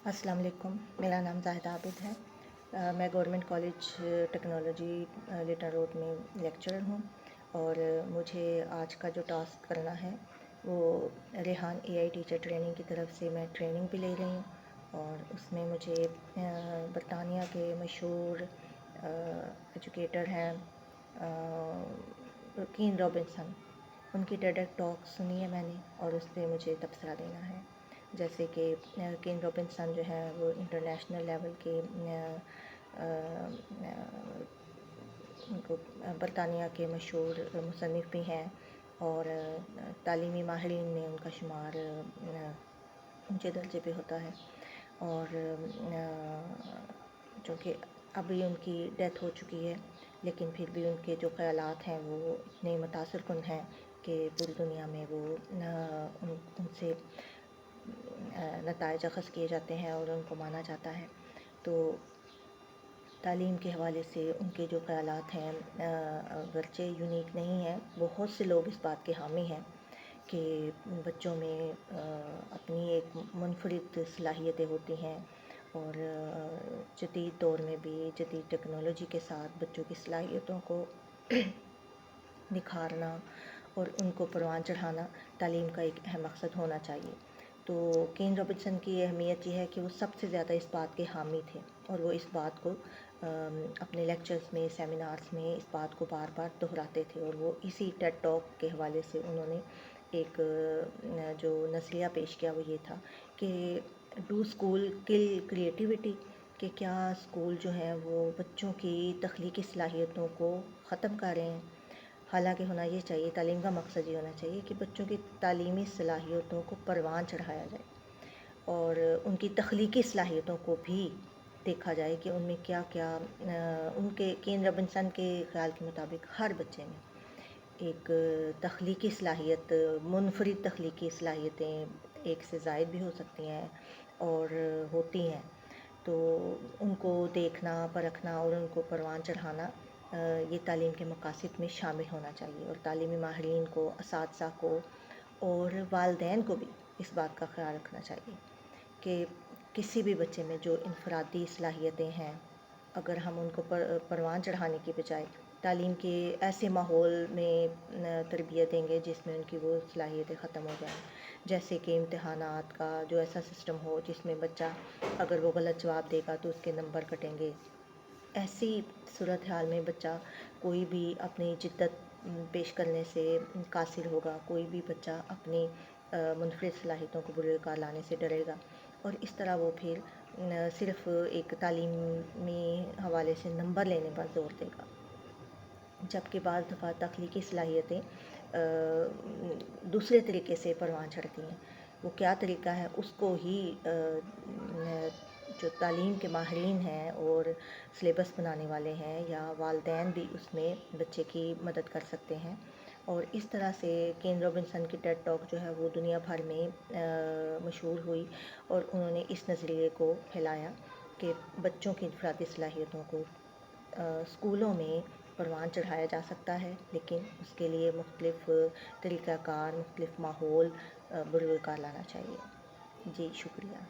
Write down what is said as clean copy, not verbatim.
السلام علیکم، میرا نام زاہدہ عابد ہے۔ میں گورنمنٹ کالج ٹیکنالوجی لیٹن روڈ میں لیکچرر ہوں، اور مجھے آج کا جو ٹاسک کرنا ہے وہ ریحان اے آئی ٹیچر ٹریننگ کی طرف سے میں ٹریننگ بھی لے رہی ہوں، اور اس میں مجھے برطانیہ کے مشہور ایجوکیٹر ہیں کین رابنسن، ان کی ٹیڈ ٹاک سنی ہے میں نے، اور اس پہ مجھے تبصرہ دینا ہے۔ جیسے کہ کین رابنسن جو ہے وہ انٹرنیشنل لیول کے ان کو برطانیہ کے مشہور مصنف بھی ہیں، اور تعلیمی ماہرین میں ان کا شمار اونچے درجے پہ ہوتا ہے، اور چونکہ ابھی ان کی ڈیتھ ہو چکی ہے، لیکن پھر بھی ان کے جو خیالات ہیں وہ اتنے متاثر کن ہیں کہ پوری دنیا میں وہ ان سے نتائج اخذ کیے جاتے ہیں اور ان کو مانا جاتا ہے۔ تو تعلیم کے حوالے سے ان کے جو خیالات ہیں اگرچہ یونیک نہیں ہیں، بہت سے لوگ اس بات کے حامی ہیں کہ بچوں میں اپنی ایک منفرد صلاحیتیں ہوتی ہیں، اور جدید دور میں بھی جدید ٹیکنالوجی کے ساتھ بچوں کی صلاحیتوں کو نکھارنا اور ان کو پروان چڑھانا تعلیم کا ایک اہم مقصد ہونا چاہیے۔ تو کین رابنسن کی اہمیت یہ ہے کہ وہ سب سے زیادہ اس بات کے حامی تھے، اور وہ اس بات کو اپنے لیکچرز میں، سیمینارز میں اس بات کو بار بار دہراتے تھے، اور وہ اسی ٹیڈ ٹاک کے حوالے سے انہوں نے ایک جو نظریہ پیش کیا وہ یہ تھا کہ ڈو اسکول کل کریٹیوٹی، کہ کیا اسکول جو ہیں وہ بچوں کی تخلیقی صلاحیتوں کو ختم کر رہے ہیں۔ حالانکہ ہونا یہ چاہیے، تعلیم کا مقصد یہ ہونا چاہیے کہ بچوں کی تعلیمی صلاحیتوں کو پروان چڑھایا جائے، اور ان کی تخلیقی صلاحیتوں کو بھی دیکھا جائے کہ ان میں کیا کیا ان کے کین رابنسن کے خیال کے مطابق ہر بچے میں ایک تخلیقی صلاحیت، منفرد تخلیقی صلاحیتیں ایک سے زائد بھی ہو سکتی ہیں اور ہوتی ہیں، تو ان کو دیکھنا، پرکھنا اور ان کو پروان چڑھانا یہ تعلیم کے مقاصد میں شامل ہونا چاہیے، اور تعلیمی ماہرین کو، اساتذہ کو اور والدین کو بھی اس بات کا خیال رکھنا چاہیے کہ کسی بھی بچے میں جو انفرادی صلاحیتیں ہیں، اگر ہم ان کو پروان چڑھانے کی بجائے تعلیم کے ایسے ماحول میں تربیت دیں گے جس میں ان کی وہ صلاحیتیں ختم ہو جائیں، جیسے کہ امتحانات کا جو ایسا سسٹم ہو جس میں بچہ اگر وہ غلط جواب دے گا تو اس کے نمبر کٹیں گے، ایسی صورتحال میں بچہ کوئی بھی اپنی جدت پیش کرنے سے قاصر ہوگا، کوئی بھی بچہ اپنی منفرد صلاحیتوں کو بروئے کار لانے سے ڈرے گا، اور اس طرح وہ پھر صرف ایک تعلیمی حوالے سے نمبر لینے پر زور دے گا، جبکہ بعض دفعہ تخلیقی صلاحیتیں دوسرے طریقے سے پروان چڑھتی ہیں۔ وہ کیا طریقہ ہے اس کو ہی جو تعلیم کے ماہرین ہیں اور سلیبس بنانے والے ہیں یا والدین بھی اس میں بچے کی مدد کر سکتے ہیں، اور اس طرح سے کین رابنسن کی ٹیڈ ٹاک جو ہے وہ دنیا بھر میں مشہور ہوئی، اور انہوں نے اس نظریے کو پھیلایا کہ بچوں کی انفرادی صلاحیتوں کو اسکولوں میں پروان چڑھایا جا سکتا ہے، لیکن اس کے لیے مختلف طریقہ کار، مختلف ماحول بروئے کار لانا چاہیے۔ جی شکریہ۔